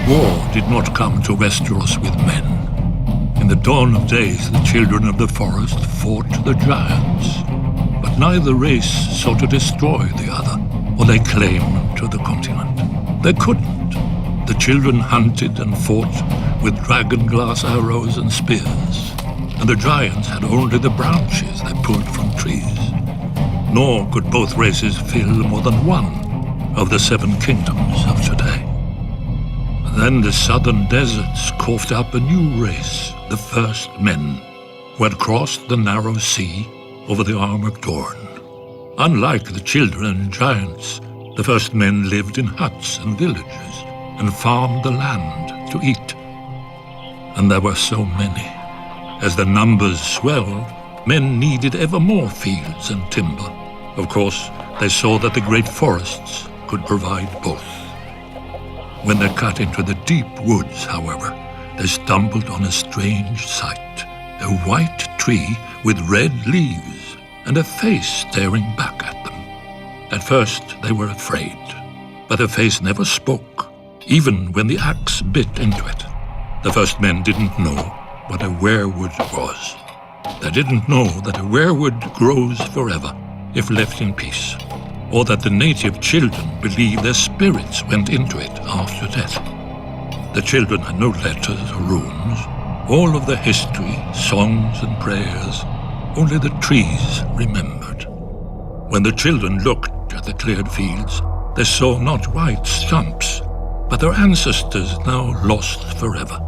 War did not come to Westeros with men. In the dawn of days, the children of the forest fought the giants. But neither race sought to destroy the other, or lay claim to the continent. They couldn't. The children hunted and fought with dragon-glass arrows and spears, and the giants had only the branches they pulled from trees. Nor could both races fill more than one of the 7 kingdoms of today. Then the southern deserts coughed up a new race, the first men, who had crossed the narrow sea over the Armored Dorn. Unlike the children and giants, the first men lived in huts and villages and farmed the land to eat. And there were so many. As the numbers swelled, men needed ever more fields and timber. Of course, they saw that the great forests could provide both. When they cut into the deep woods, however, they stumbled on a strange sight. A white tree with red leaves and a face staring back at them. At first, they were afraid, but the face never spoke, even when the axe bit into it. The first men didn't know what a weirwood was. They didn't know that a weirwood grows forever if left in peace, or that the native children believed their spirits went into it after death. The children had no letters or runes, all of the history, songs and prayers, only the trees remembered. When the children looked at the cleared fields, they saw not white stumps, but their ancestors now lost forever,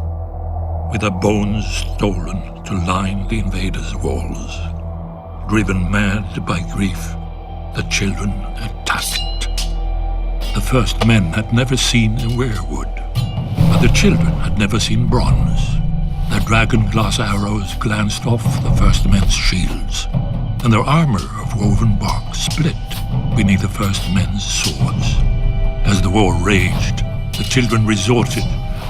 with their bones stolen to line the invaders' walls. Driven mad by grief, the children attacked. The first men had never seen a weirwood, but the children had never seen bronze. Their dragon-glass arrows glanced off the first men's shields, and their armor of woven bark split beneath the first men's swords. As the war raged, the children resorted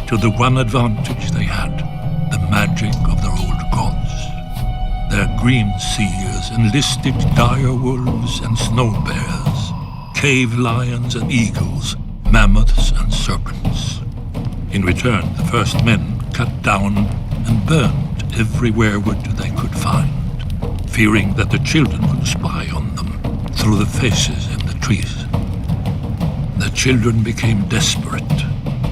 to the one advantage they had, the magic of their old gods. Their green seers enlisted dire wolves and snow bears, cave lions and eagles, mammoths and serpents. In return, the first men cut down and burned every weirwood they could find, fearing that the children would spy on them through the faces in the trees. The children became desperate.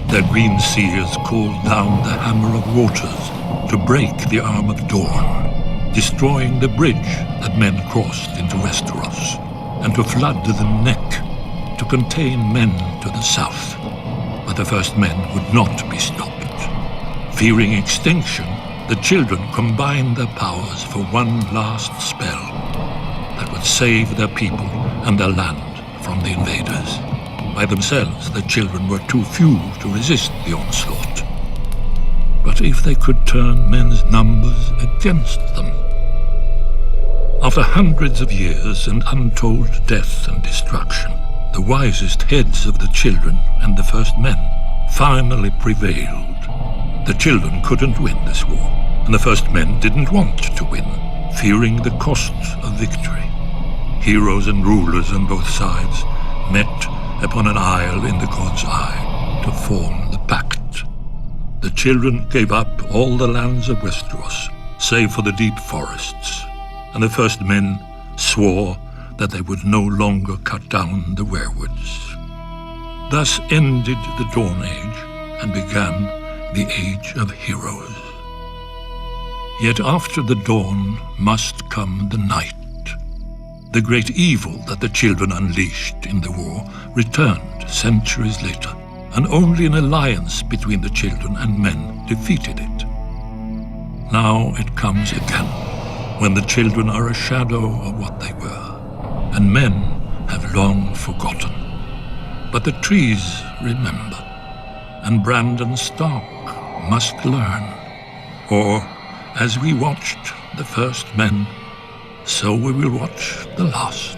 Their green seers called down the Hammer of Waters to break the Armored Dorn, destroying the bridge that men crossed into Westeros, and to flood the neck to contain men to the south. But the first men would not be stopped. Fearing extinction, the children combined their powers for one last spell that would save their people and their land from the invaders. By themselves, the children were too few to resist the onslaught. But if they could turn men's numbers against them? After hundreds of years and untold death and destruction, the wisest heads of the children and the first men finally prevailed. The children couldn't win this war, and the first men didn't want to win, fearing the cost of victory. Heroes and rulers on both sides met upon an isle in the God's Eye to form the pact. The children gave up all the lands of Westeros, save for the deep forests, and the first men swore that they would no longer cut down the weirwoods. Thus ended the Dawn Age and began the Age of Heroes. Yet after the dawn must come the night. The great evil that the children unleashed in the war returned centuries later, and only an alliance between the children and men defeated it. Now it comes again, when the children are a shadow of what they were, and men have long forgotten. But the trees remember, and Brandon Stark must learn. Or, as we watched the first men, so we will watch the last.